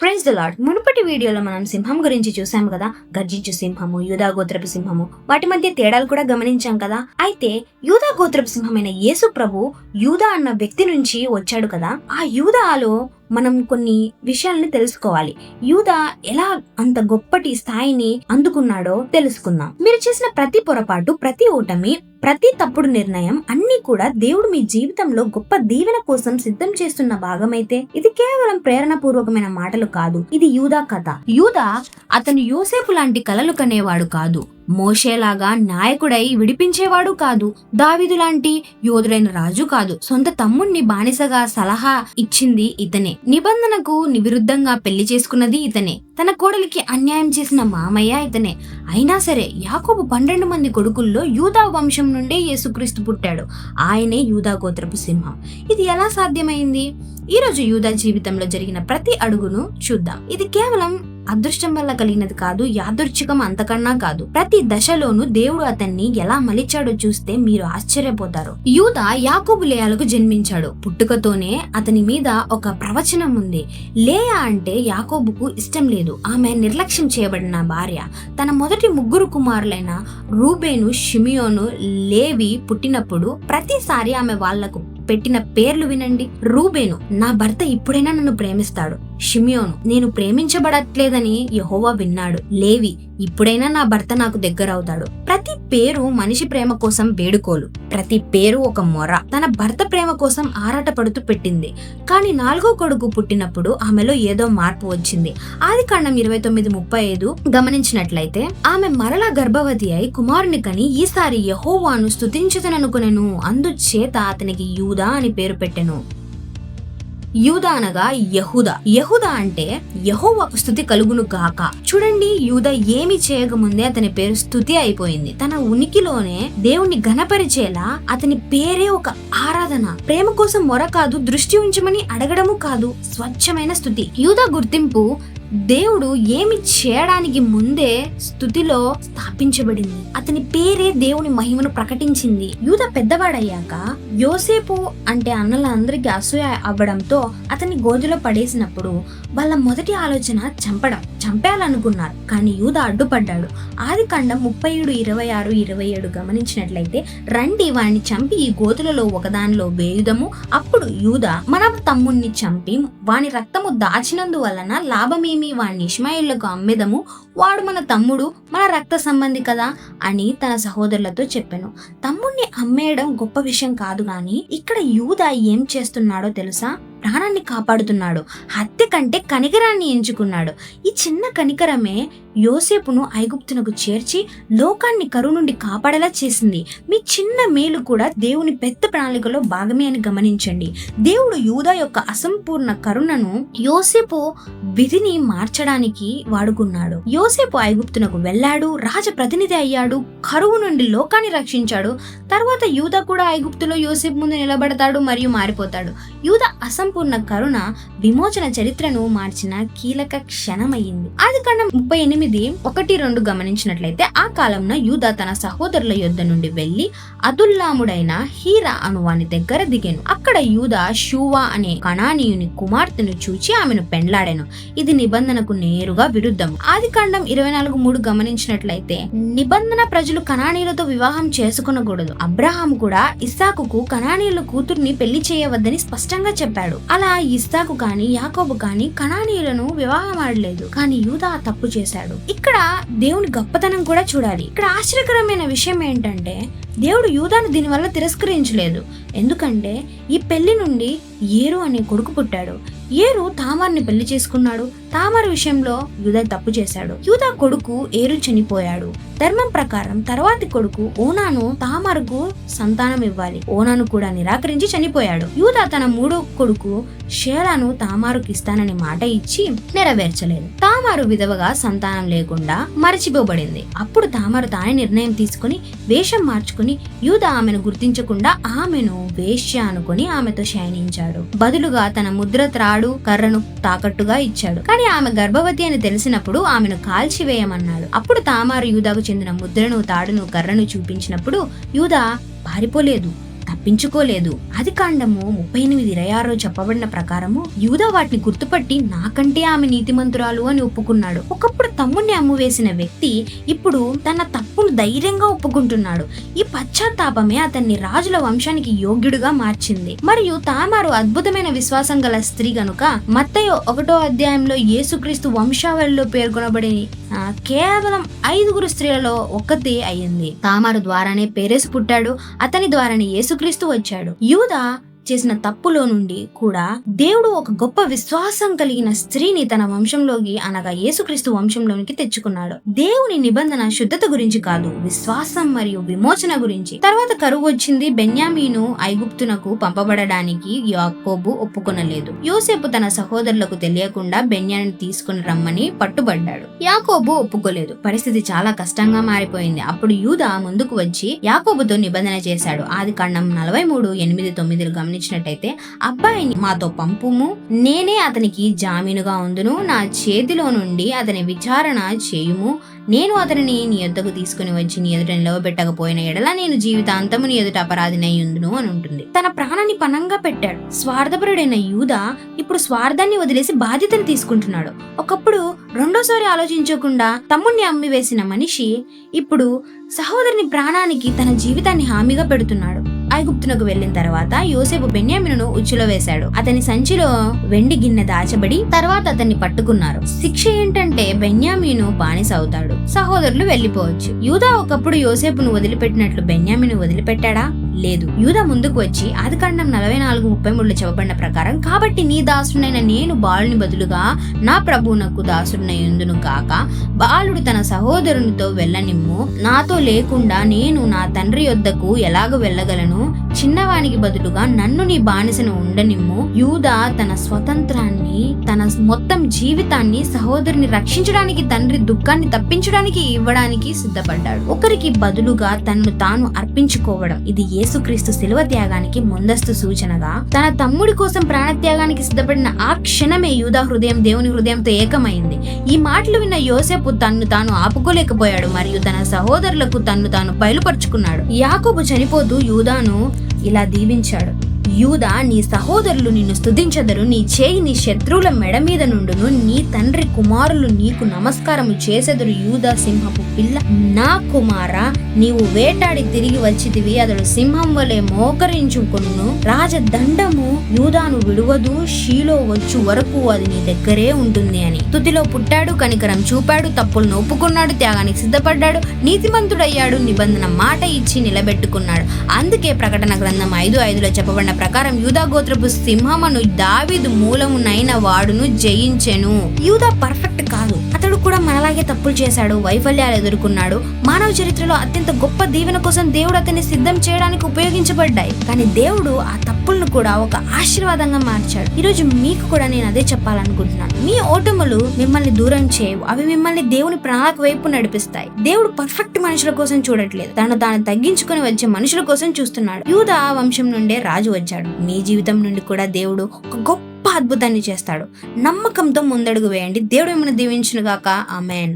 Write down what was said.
Praise the lord. మునుపటి వీడియోలో మనం సింహం గురించి చూసాం కదా. గర్జించు సింహము, యూదా గోత్రపు సింహము, వాటి మధ్య తేడాలు కూడా గమనించాం కదా. అయితే యూదా గోత్రపు సింహమైన యేసు ప్రభు యూదా అన్న వ్యక్తి నుంచి వచ్చాడు కదా. ఆ యూదాలో మనం కొన్ని విషయాలని తెలుసుకోవాలి. యూదా ఎలా అంత గొప్పటి స్థాయిని అందుకున్నాడో తెలుసుకుందాం. మీరు చేసిన ప్రతి పొరపాటు, ప్రతి ఓటమి, ప్రతి తప్పుడు నిర్ణయం అన్ని కూడా దేవుడు మీ జీవితంలో గొప్ప దీవెన కోసం సిద్ధం చేస్తున్న భాగమైతే ఇది కేవలం ప్రేరణ పూర్వకమైన మాటలు కాదు. ఇది యూదా కథ. యూదా అతను యోసేపు లాంటి కలలు కనేవాడు కాదు. మోషేలాగా నాయకుడై విడిపించేవాడు కాదు. దావీదు లాంటి యోధుడైన రాజు కాదు. సొంత తమ్ముణ్ణి బానిసగా సలహా ఇచ్చింది ఇతనే. నిబంధనకు విరుద్ధంగా పెళ్లి చేసుకున్నది ఇతనే. తన కోడలికి అన్యాయం చేసిన మామయ్య ఇతనే. అయినా సరే యాకోబు 12 మంది కొడుకుల్లో యూదా వంశం నుండే యేసుక్రీస్తు పుట్టాడు. ఆయనే యూదా గోత్రపు సింహం. ఇది ఎలా సాధ్యమైంది? ఈ రోజు యూదా జీవితంలో జరిగిన ప్రతి అడుగును చూద్దాం. ఇది కేవలం అదృష్టం వల్ల కలిగినది కాదు, యాదృచ్ఛికం అంతకన్నా కాదు. ప్రతి దశలోనూ దేవుడు అతన్ని ఎలా మలిచాడో చూస్తే మీరు ఆశ్చర్యపోతారు. యూదా యాకోబు లేయాలకు జన్మించాడు. పుట్టుకతోనే అతని మీద ఒక ప్రవచనం ఉంది. లేయా అంటే యాకోబుకు ఇష్టం లేదు. ఆమె నిర్లక్ష్యం చేయబడిన భార్య. తన మొదటి 3 కుమారులైన రూబేను, షిమియోను, లేవి పుట్టినప్పుడు ప్రతిసారి ఆమె వాళ్లకు పెట్టిన పేర్లు వినండి. రూబేను, నా భర్త ఇప్పుడైనా నన్ను ప్రేమిస్తాడు. షిమియోను, నేను ప్రేమించబడట్లేదని యెహోవా విన్నాడు. లేవి, ఇప్పుడైనా నా భర్త నాకు దగ్గరవుతాడు. ప్రతి పేరు మనిషి ప్రేమ కోసం వేడుకోలు. ప్రతి పేరు ఒక మొర. తన భర్త ప్రేమ కోసం ఆరాటపడుతూ పెట్టింది. కానీ 4వ కొడుకు పుట్టినప్పుడు ఆమెలో ఏదో మార్పు వచ్చింది. ఆదికాండం 29:35 గమనించినట్లయితే ఆమె మరలా గర్భవతి అయి కుమారుని కని ఈసారి యెహోవాను స్తుతించుతననుకొనెను. అందుచేత అతనికి యూదా అని పేరు పెట్టెను. యూదా అనగా యెహూదా. యెహూదా అంటే యెహోవాకు స్తుతి కలుగును గాక. చూడండి, యూదా ఏమి చేయకముందే అతని పేరు స్తుతి అయిపోయింది. తన ఉనికిలోనే దేవుణ్ణి ఘనపరిచేలా అతని పేరే ఒక ఆరాధన. ప్రేమ కోసం మొర కాదు, దృష్టి ఉంచమని అడగడము కాదు, స్వచ్ఛమైన స్తుతి. యూదా గుర్తింపు దేవుడు ఏమి చేయడానికి ముందే స్తుతిలో స్థాపించబడింది. అతని పేరే దేవుని మహిమను ప్రకటించింది. యూదా పెద్దవాడయ్యాక యోసేపు అంటే అన్నలందరికీ అసూయ అవ్వడంతో అతన్ని గోతిలో పడేసినప్పుడు వాళ్ళ మొదటి ఆలోచన చంపేయాలనుకున్నారు. కానీ యూదా అడ్డుపడ్డాడు. ఆదికాండం 37:26-27 గమనించినట్లయితే, రండి వాడిని చంపి ఈ గోతులలో ఒకదానిలో వేయుదము. అప్పుడు యూదా, మన తమ్ముణ్ణి చంపి వాని రక్తము దాచినందువలన లాభమేమి? వాడిని ఇష్మాయేలుకు అమ్మేదము. వాడు మన తమ్ముడు, మన రక్త సంబంధి కదా అని తన సహోదరులతో చెప్పాను. తమ్ముణ్ణి అమ్మేయడం గొప్ప విషయం కాదు, కానీ ఇక్కడ యూదా ఏం చేస్తున్నాడో తెలుసా? ప్రాణాన్ని కాపాడుతున్నాడు. హత్య కంటే కనికరాన్ని ఎంచుకున్నాడు. ఈ చిన్న కనికరమే యోసేపును ఐగుప్తునకు చేర్చి లోకాన్ని కరువు నుండి కాపాడేలా చేసింది. మీ చిన్న మేలు కూడా దేవుని పెద్ద ప్రణాళికలో భాగమే అని గమనించండి. దేవుడు యూదా యొక్క అసంపూర్ణ కరుణను యోసేపు విధిని మార్చడానికి వాడుకున్నాడు. యోసేపు ఐగుప్తునకు వెళ్ళాడు, రాజ ప్రతినిధి అయ్యాడు, కరువు నుండి లోకాన్ని రక్షించాడు. తర్వాత యూదా కూడా ఐగుప్తులో యోసేపు ముందు నిలబడతాడు మరియు మారిపోతాడు. యూదా అసంపూర్ణ కరుణ విమోచన చరిత్రను మార్చిన కీలక క్షణమయ్యింది. ఆదికాండం 38:1-2 గమనించినట్లయితే, ఆ కాలంలో యూదా తన సహోదరుల యొద్ద నుండి వెళ్లి అదుల్లాముడైన హీరా అను వాని దగ్గర దిగాను. అక్కడ యూదా షూవా అనే కనానీయుని కుమార్తెను చూచి ఆమెను పెండ్లాడెను. ఇది నిబంధనకు నేరుగా విరుద్ధం. ఆదికాండం 24:3 గమనించినట్లయితే, నిబంధన ప్రజలు కనానీయులతో వివాహం చేసుకొనకూడదు. అబ్రహాము కూడా ఇస్సాకుకు కనానీయుల కూతుర్ని పెళ్లి చేయవద్దని స్పష్టంగా చెప్పాడు. అలా ఇస్సాకు కానీ యాకోబు కానీ కనానీయులను వివాహం ఆడలేదు. కానీ యూదా తప్పు చేశాడు. ఇక్కడ దేవుని గొప్పతనం కూడా చూడాలి. ఇక్కడ ఆశ్చర్యకరమైన విషయం ఏంటంటే, దేవుడు యూదాను దీనివల్ల తిరస్కరించలేదు. ఎందుకంటే ఈ పెళ్లి నుండి ఏరు అనే కొడుకు పుట్టాడు. ఏరు తామార్ని పెళ్లి చేసుకున్నాడు. తామారు విషయంలో యూదా తప్పు చేశాడు. యూదా కొడుకు ఏరు చనిపోయాడు. ధర్మం ప్రకారం తర్వాతి కొడుకు ఓనాను తామారుకు సంతానం ఇవ్వాలి. ఓనాను కూడా నిరాకరించి చనిపోయాడు. యూదా తన 3వ కొడుకు షేలాను తామారుకి ఇస్తానని మాట ఇచ్చి నెరవేర్చలేదు. తామారు విధవగా సంతానం లేకుండా మరచిపోబడింది. అప్పుడు తామారు తానే నిర్ణయం తీసుకుని వేషం మార్చుకుని యూదా ఆమెను గుర్తించకుండా ఆమెను వేశ్య అనుకుని ఆమెతో శయనించాడు. బదులుగా తన ముద్ర త్రాడు కర్రను తాకట్టుగా ఇచ్చాడు. కానీ ఆమె గర్భవతి అని తెలిసినప్పుడు ఆమెను కాల్చివేయమన్నాడు. అప్పుడు తామారు యూదాకు చెందిన ముద్రను, తాడును, కర్రను చూపించినప్పుడు యూదా పారిపోలేదు, తప్పించుకోలేదు. ఆదికాండము 38:26 చెప్పబడిన ప్రకారము యూదా వాటిని గుర్తుపట్టి నాకంటే ఆమె నీతిమంతురాలు అని ఒప్పుకున్నాడు. ఒకప్పుడు తమ్ముణ్ణి అమ్మువేసిన వ్యక్తి ఇప్పుడు తన తప్పును ధైర్యంగా ఒప్పుకుంటున్నాడు. ఈ పశ్చాత్తాపమే అతన్ని రాజుల వంశానికి యోగ్యుడుగా మార్చింది. మరియు తామారు అద్భుతమైన విశ్వాసం గల స్త్రీ గనుక మత్తయి 1వ అధ్యాయంలో యేసుక్రీస్తు వంశావళిలో పేర్కొనబడి కేవలం 5 స్త్రీలలో ఒక్కతే అయ్యింది. తామారు ద్వారానే పేరెసు పుట్టాడు. అతని ద్వారానే యేసుక్రీస్తు వచ్చాడు. యూదా చేసిన తప్పులో నుండి కూడా దేవుడు ఒక గొప్ప విశ్వాసం కలిగిన స్త్రీని తన వంశంలోకి అనగా యేసుక్రీస్తు వంశంలోనికి తెచ్చుకున్నాడు. దేవుని నిబంధన శుద్ధత గురించి కాదు, విశ్వాసం మరియు విమోచన గురించి. తర్వాత కరువు వచ్చింది. బెన్యామీను ఐగుప్తునకు పంపబడడానికి యాకోబు ఒప్పుకొనలేదు. యోసేపు తన సహోదరులకు తెలియకుండా బెన్యామిని తీసుకుని రమ్మని పట్టుబడ్డాడు. యాకోబు ఒప్పుకోలేదు. పరిస్థితి చాలా కష్టంగా మారిపోయింది. అప్పుడు యూదా ముందుకు వచ్చి యాకోబుతో నిబంధన చేశాడు. ఆదికాండం 43:8-9 గమనించినట్టయితే, అబ్బాయిని మాతో పంపుము, నేనే అతనికి జామీనుగా ఉందును, నా చేతిలో నుండి అతని విచారణ చేయుము, నేను అతనిని నీ యొద్దకు తీసుకుని వచ్చి నీ ఎదుట నిలవబెట్టకపోయిన ఎడల నేను జీవితాంతము నీ ఎదుట అపరాధినై ఉందును అని ఉంటుంది. తన ప్రాణాన్ని పణంగా పెట్టాడు. స్వార్థపరుడైన యూదా ఇప్పుడు స్వార్థాన్ని వదిలేసి బాధ్యతను తీసుకుంటున్నాడు. ఒకప్పుడు రెండోసారి ఆలోచించకుండా తమ్ముణ్ణి అమ్మి వేసిన మనిషి ఇప్పుడు సహోదరుని ప్రాణానికి తన జీవితాన్ని హామీగా పెడుతున్నాడు. ఐగుప్తునకు వెళ్లిన తర్వాత యోసేపు బెన్యామీనును ఉచ్చులో వేశాడు. అతని సంచిలో వెండి గిన్నె దాచబడి తర్వాత అతన్ని పట్టుకున్నారు. శిక్ష ఏంటంటే బెన్యామీను బానిస అవుతాడు. సహోదరులు వెళ్లిపోవచ్చు. యూదా ఒకప్పుడు యోసేపును వదిలిపెట్టినట్లు బెన్యామీను వదిలిపెట్టాడా? లేదు. యూదా ముందుకు వచ్చి ఆదికాండం 44:33 చెప్పబడిన ప్రకారం, కాబట్టి నీ దాసుడైన నేను బాలుని బదులుగా నా ప్రభువునకు దాసుడనై ఉందును గాక, బాలుడు తన సహోదరునితో వెళ్ళనిమ్ము, నాతో లేకుండా నేను నా తండ్రి యొద్దకు ఎలాగ వెళ్ళగలను, చిన్నవానికి బదులుగా నన్ను నీ బానిసను ఉండనిమ్ము. యూదా తన స్వతంత్రాన్ని, తన మొత్తం జీవితాన్ని సహోదరుని రక్షించడానికి, తండ్రి దుఃఖాన్ని తప్పించడానికి ఇవ్వడానికి సిద్ధపడ్డాడు. ఒకరికి బదులుగా తనను తాను అర్పించుకోవడం, ఇది యేసుక్రీస్తు శిలువ త్యాగానికి ముందస్తు సూచనగా తన తమ్ముడి కోసం ప్రాణత్యాగానికి సిద్ధపడిన ఆ క్షణమే యూదా హృదయం దేవుని హృదయంతో ఏకమైంది. ఈ మాటలు విన్న యోసేపు తన్ను తాను ఆపుకోలేకపోయాడు మరియు తన సహోదరులకు తన్ను తాను బయలుపరుచుకున్నాడు. యాకోబు చనిపోతూ యూదాను ఇలా దీవించాడు, యూదా, నీ సహోదరులు నిన్ను స్తుతించెదరు, నీ చేయి నీ శత్రువుల మెడ మీద నుండును, నీ తండ్రి కుమారులు నీకు నమస్కారము చేసెదరు. యూదా సింహపు పిల్ల, నా కుమార, నీవు వేటాడి తిరిగి వచ్చితివి, అతడు సింహం వలె మోకరించుకొనును, రాజదండము యూదాను విడువదు, షీలో వచ్చు వరకు అది నీ దగ్గరే ఉంటుంది అని. తుదిలో పుట్టాడు, కనికరం చూపాడు, తప్పులను ఒప్పుకున్నాడు, త్యాగానికి సిద్ధపడ్డాడు, నీతిమంతుడయ్యాడు, నిబంధన మాట ఇచ్చి నిలబెట్టుకున్నాడు. అందుకే ప్రకటన గ్రంథం 5:5 చెప్పబడిన ప్రకారం యూదా గోత్రపు సింహమును దావీదు మూలమునైన వాడును జయించెను. యూదా పర్ఫెక్ట్ కాదు. అతడు కూడా మనలాగే తప్పులు చేశాడు, వైఫల్యాలు ఎదుర్కొన్నాడు. మానవ చరిత్రలో అత్యంత గొప్ప దీవెన కోసం దేవుడు అతన్ని సిద్ధం చేయడానికి ఉపయోగించబడ్డాయి. కానీ దేవుడు ఆ తప్పులను కూడా ఒక ఆశీర్వాదంగా మార్చాడు. ఈరోజు మీకు కూడా నేను అదే చెప్పాలనుకుంటున్నాను. మీ ఓటములు మిమ్మల్ని దూరం చేయవు, అవి మిమ్మల్ని దేవుని ప్రణాళిక వైపు నడిపిస్తాయి. దేవుడు పర్ఫెక్ట్ మనుషుల కోసం చూడట్లేదు, తను తగ్గించుకుని వచ్చే మనుషుల కోసం చూస్తున్నాడు. యూదా వంశం నుండే రాజు వచ్చాడు. మీ జీవితం నుండి కూడా దేవుడు ఒక గొప్ప అద్భుతాన్ని చేస్తాడు. నమ్మకంతో ముందడుగు వేయండి. దేవుడు మిమ్మల్ని దీవించును గాక. ఆమేన్.